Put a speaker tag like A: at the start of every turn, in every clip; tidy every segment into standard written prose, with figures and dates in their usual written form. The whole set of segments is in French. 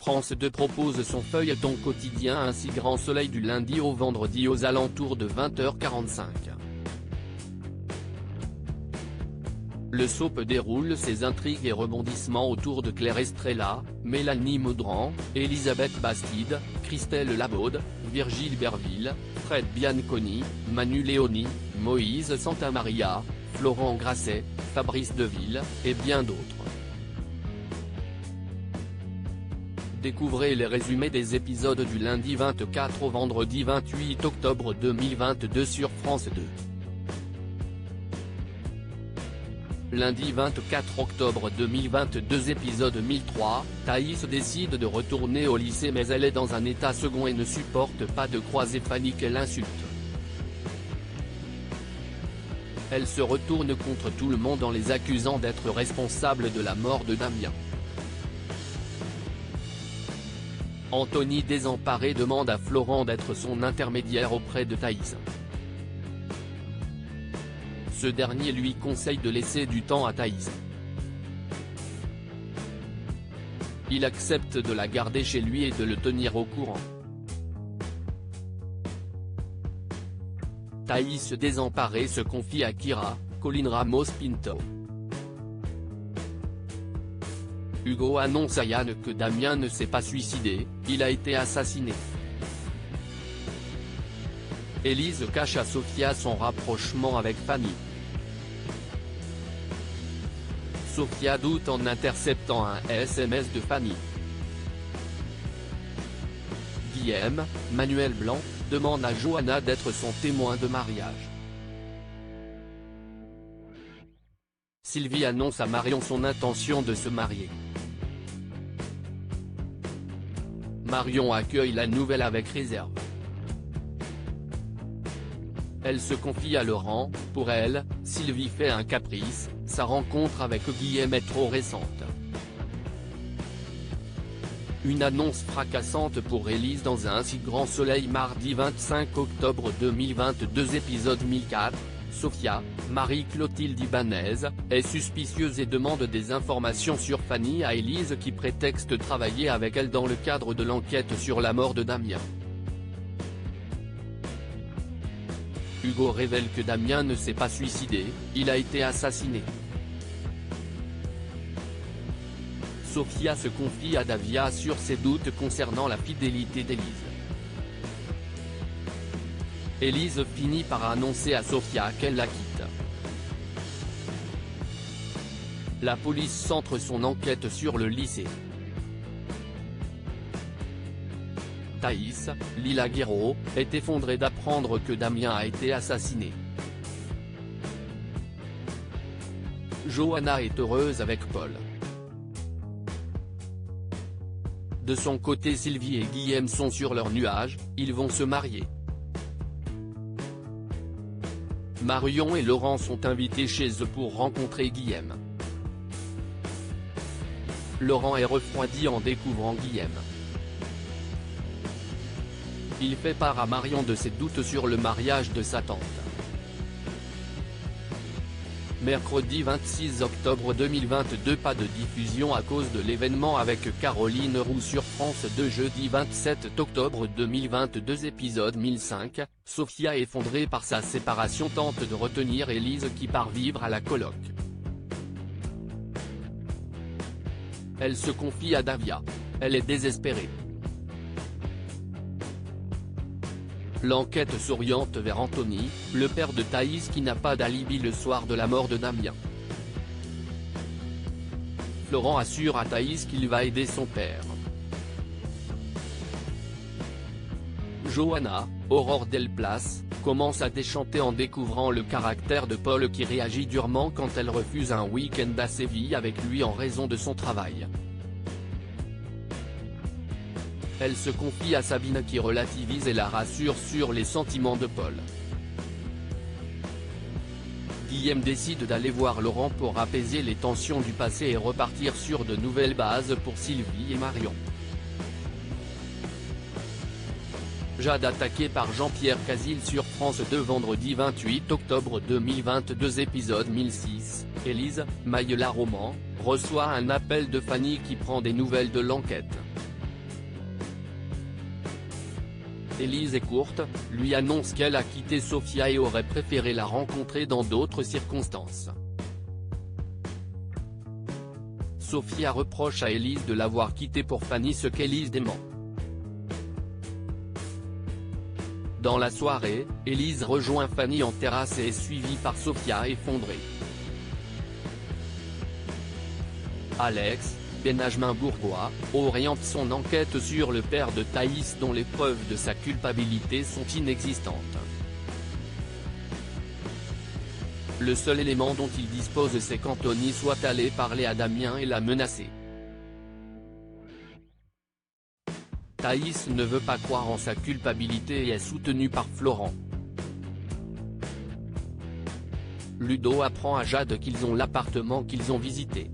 A: France 2 propose son feuilleton quotidien Ainsi Grand Soleil du lundi au vendredi aux alentours de 20h45. Le soap déroule ses intrigues et rebondissements autour de Claire Estrella, Mélanie Maudran, Elisabeth Bastide, Christelle Labaude, Virgile Berville, Fred Bianconi, Manu Léoni, Moïse Santamaria, Florent Grasset, Fabrice Deville, et bien d'autres. Découvrez les résumés des épisodes du lundi 24 au vendredi 28 octobre 2022 sur France 2. Lundi 24 octobre 2022 épisode 1003, Thaïs décide de retourner au lycée mais elle est dans un état second et ne supporte pas de croiser Fanny qu'elle insulte. Elle se retourne contre tout le monde en les accusant d'être responsables de la mort de Damien. Anthony désemparé demande à Florent d'être son intermédiaire auprès de Thaïs. Ce dernier lui conseille de laisser du temps à Thaïs. Il accepte de la garder chez lui et de le tenir au courant. Thaïs désemparée se confie à Kira, Colin Ramos Pinto. Hugo annonce à Yann que Damien ne s'est pas suicidé, il a été assassiné. Élise cache à Sophia son rapprochement avec Fanny. Sophia doute en interceptant un SMS de Fanny. Guillaume, Manuel Blanc, demande à Johanna d'être son témoin de mariage. Sylvie annonce à Marion son intention de se marier. Marion accueille la nouvelle avec réserve. Elle se confie à Laurent, pour elle, Sylvie fait un caprice, sa rencontre avec Guillaume est trop récente. Une annonce fracassante pour Élise dans un Ainsi Grand Soleil mardi 25 octobre 2022 épisode 1004, Sophia, Marie-Clotilde Ibanez, est suspicieuse et demande des informations sur Fanny à Élise qui prétexte travailler avec elle dans le cadre de l'enquête sur la mort de Damien. Hugo révèle que Damien ne s'est pas suicidé, il a été assassiné. Sophia se confie à Davia sur ses doutes concernant la fidélité d'Élise. Élise finit par annoncer à Sophia qu'elle la quitte. La police centre son enquête sur le lycée. Thaïs, Lila Guéraud, est effondrée d'apprendre que Damien a été assassiné. Johanna est heureuse avec Paul. De son côté Sylvie et Guillaume sont sur leur nuage, ils vont se marier. Marion et Laurent sont invités chez eux pour rencontrer Guillaume. Laurent est refroidi en découvrant Guillaume. Il fait part à Marion de ses doutes sur le mariage de sa tante. Mercredi 26 octobre 2022 Pas de diffusion à cause de l'événement avec Caroline Roux sur France 2 Jeudi 27 octobre 2022 épisode 1005, Sophia effondrée par sa séparation tente de retenir Élise qui part vivre à la coloc. Elle se confie à Davia. Elle est désespérée. L'enquête s'oriente vers Anthony, le père de Thaïs qui n'a pas d'alibi le soir de la mort de Damien. Florent assure à Thaïs qu'il va aider son père. Johanna, Aurore Delplace, commence à déchanter en découvrant le caractère de Paul qui réagit durement quand elle refuse un week-end à Séville avec lui en raison de son travail. Elle se confie à Sabine qui relativise et la rassure sur les sentiments de Paul. Guillaume décide d'aller voir Laurent pour apaiser les tensions du passé et repartir sur de nouvelles bases pour Sylvie et Marion. Jade attaquée par Jean-Pierre Casil sur France 2 vendredi 28 octobre 2022 épisode 1006, Élise, Maïla Roman, reçoit un appel de Fanny qui prend des nouvelles de l'enquête. Élise est courte, lui annonce qu'elle a quitté Sofia et aurait préféré la rencontrer dans d'autres circonstances. Sofia reproche à Élise de l'avoir quittée pour Fanny, ce qu'Élise dément. Dans la soirée, Élise rejoint Fanny en terrasse et est suivie par Sofia effondrée. Alex Benjamin-Bourgois oriente son enquête sur le père de Thaïs, dont les preuves de sa culpabilité sont inexistantes. Le seul élément dont il dispose, c'est qu'Anthony soit allé parler à Damien et l'a menacé. Thaïs ne veut pas croire en sa culpabilité et est soutenue par Florent. Ludo apprend à Jade qu'ils ont l'appartement qu'ils ont visité.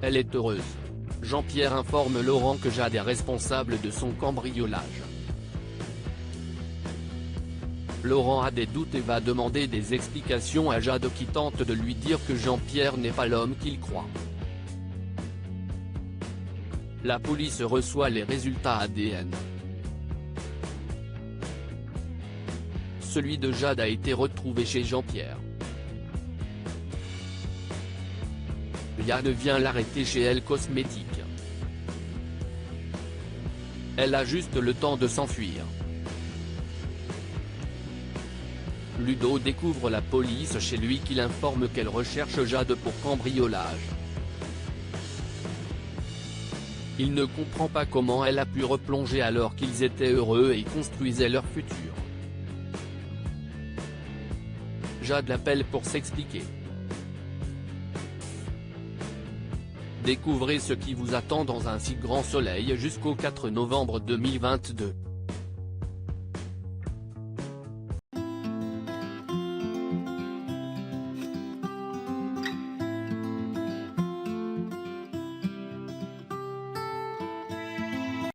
A: Elle est heureuse. Jean-Pierre informe Laurent que Jade est responsable de son cambriolage. Laurent a des doutes et va demander des explications à Jade, qui tente de lui dire que Jean-Pierre n'est pas l'homme qu'il croit. La police reçoit les résultats ADN. Celui de Jade a été retrouvé chez Jean-Pierre. Jade vient l'arrêter chez Elle Cosmétique. Elle a juste le temps de s'enfuir. Ludo découvre la police chez lui, qui l'informe qu'elle recherche Jade pour cambriolage. Il ne comprend pas comment elle a pu replonger alors qu'ils étaient heureux et construisaient leur futur. Jade l'appelle pour s'expliquer. Découvrez ce qui vous attend dans Un si grand soleil jusqu'au 4 novembre 2022.